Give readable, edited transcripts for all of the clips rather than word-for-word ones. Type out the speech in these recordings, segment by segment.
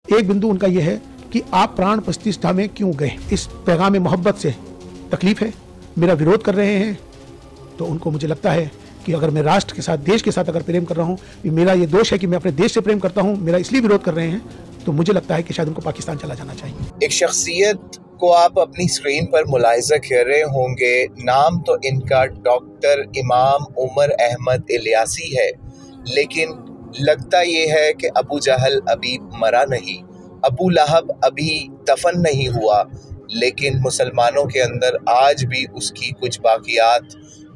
एक बिंदु उनका यह है कि आप प्राण प्रतिष्ठा में क्यों गए। इस पैगाम मोहब्बत से तकलीफ है, मेरा विरोध कर रहे हैं, तो उनको मुझे लगता है कि अगर मैं राष्ट्र के साथ, देश के साथ अगर प्रेम कर रहा हूँ, मेरा ये दोष है कि मैं अपने देश से प्रेम करता हूँ, मेरा इसलिए विरोध कर रहे हैं, तो मुझे लगता है कि शायद उनको पाकिस्तान चला जाना चाहिए। एक शख्सियत को आप अपनी स्क्रीन पर मुलाहिजा कर रहे होंगे, नाम तो इनका डॉक्टर इमाम उमर अहमद इलियासी है, लेकिन लगता ये है कि अबू जहल अभी मरा नहीं, अबू लहब अभी दफन नहीं हुआ, लेकिन मुसलमानों के अंदर आज भी उसकी कुछ बाकियात,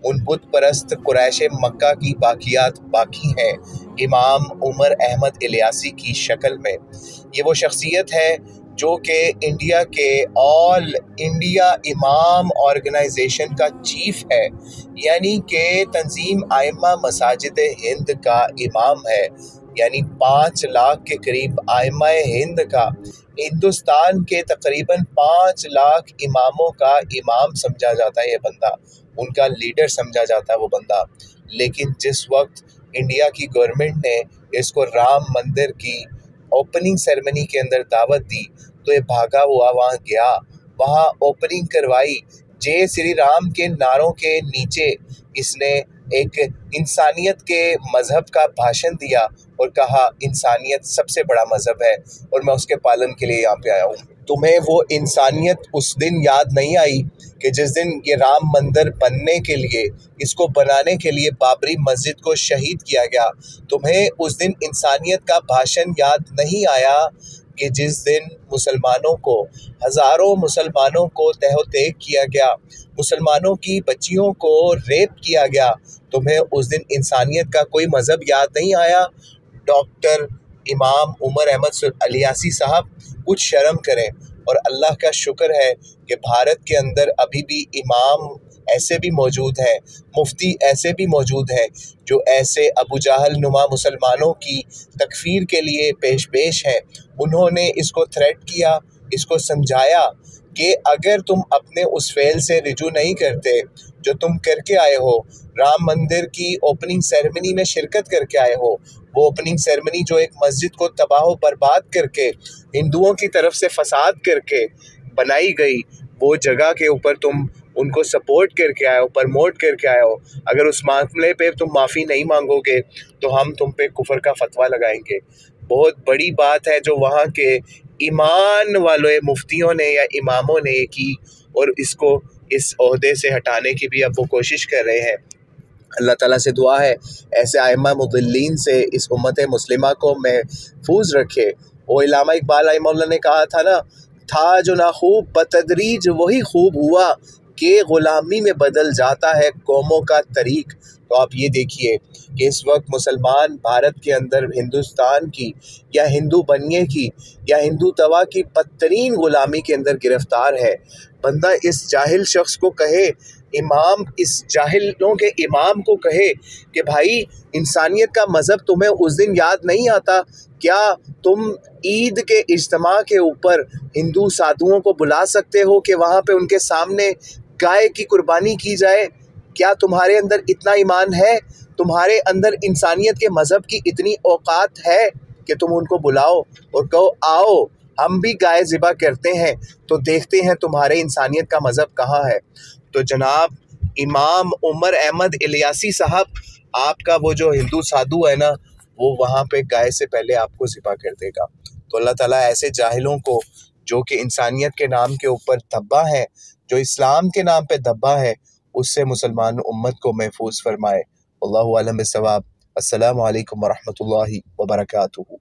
उन बुत परस्त कुरैश मक्का की बाकियात बाकी हैं इमाम उमर अहमद इलियासी की शक्ल में। ये वो शख्सियत है जो कि इंडिया के ऑल इंडिया इमाम ऑर्गेनाइजेशन का चीफ है, यानी कि तंजीम आइम्मा मसाजिद हिंद का इमाम है, यानी 5 लाख के करीब आइम्मा हिंद का, हिंदुस्तान के तकरीबन 5 लाख इमामों का इमाम समझा जाता है ये बंदा, उनका लीडर समझा जाता है वो बंदा। लेकिन जिस वक्त इंडिया की गवर्नमेंट ने इसको राम मंदिर की ओपनिंग सेरेमनी के अंदर दावत दी, तो ये भागा हुआ वहाँ गया, वहाँ ओपनिंग करवाई, जय श्री राम के नारों के नीचे इसने एक इंसानियत के मज़हब का भाषण दिया और कहा इंसानियत सबसे बड़ा मज़हब है और मैं उसके पालन के लिए यहाँ पे आया हूँ। तुम्हें वो इंसानियत उस दिन याद नहीं आई कि जिस दिन ये राम मंदिर बनने के लिए, इसको बनाने के लिए बाबरी मस्जिद को शहीद किया गया। तुम्हें उस दिन इंसानियत का भाषण याद नहीं आया कि जिस दिन मुसलमानों को, हज़ारों मुसलमानों को तहत किया गया, मुसलमानों की बच्चियों को रेप किया गया। तुम्हें उस दिन इंसानियत का कोई मज़हब याद नहीं आया। डॉक्टर इमाम उमर अहमद इलियासी साहब, कुछ शर्म करें। और अल्लाह का शुक्र है कि भारत के अंदर अभी भी इमाम ऐसे भी मौजूद हैं, मुफ्ती ऐसे भी मौजूद हैं जो ऐसे अबू जहल नुमा मुसलमानों की तकफीर के लिए पेश हैं। उन्होंने इसको थ्रेट किया, इसको समझाया कि अगर तुम अपने उस फेल से रिजू नहीं करते जो तुम करके आए हो, राम मंदिर की ओपनिंग सेरेमनी में शिरकत करके आए हो, वो ओपनिंग सेरेमनी जो एक मस्जिद को तबाह बर्बाद करके, हिंदुओं की तरफ से फसाद करके बनाई गई, वो जगह के ऊपर तुम उनको सपोर्ट करके आए हो, प्रमोट करके आए हो, अगर उस मामले पे तुम माफ़ी नहीं मांगोगे तो हम तुम पे कुफर का फतवा लगाएंगे। बहुत बड़ी बात है जो वहाँ के ईमान वाले मुफ्तियों ने या इमामों ने की, और इसको इस ओहदे से हटाने की भी अब वो कोशिश कर रहे हैं। अल्लाह ताला से दुआ है ऐसे आइम्मा मुदल्लीन से इस उम्मत मुस्लिमा को महफूज रखे। वो इल्लामा इकबाल रहमहुल्लाह ने कहा था ना, था जो ना खूब बतदरीज वही खूब हुआ कि ग़ुलामी में बदल जाता है कौमों का तरीक़। तो आप ये देखिए कि इस वक्त मुसलमान भारत के अंदर हिंदुस्तान की या हिंदू बनिए की या हिंदू तवा की बदतरीन ग़ुलामी के अंदर गिरफ़्तार है। बंदा इस जाहिल शख्स को कहे, इमाम इस जाहिलों के इमाम को कहे कि भाई इंसानियत का मज़हब तुम्हें उस दिन याद नहीं आता क्या? तुम ईद के इज्तिमा के ऊपर हिंदू साधुओं को बुला सकते हो कि वहाँ पे उनके सामने गाय की कुर्बानी की जाए? क्या तुम्हारे अंदर इतना ईमान है? तुम्हारे अंदर इंसानियत के मज़हब की इतनी औकात है कि तुम उनको बुलाओ और कहो आओ हम भी गाय ज़िबा करते हैं, तो देखते हैं तुम्हारे इंसानियत का मज़हब कहाँ है। तो जनाब इमाम उमर अहमद इलियासी साहब, आपका वो जो हिंदू साधु है ना, वो वहाँ पे गाय से पहले आपको ज़िबा कर देगा। तो अल्लाह ताला ऐसे जाहिलों को जो कि इंसानियत के नाम के ऊपर धब्बा है, जो इस्लाम के नाम पे धब्बा है, उससे मुसलमान उम्मत को महफूज फरमाए। अल्लाहु आलम बिस्सवाब। अस्सलामु अलैकुम व रहमतुल्लाहि व बरकातुहू।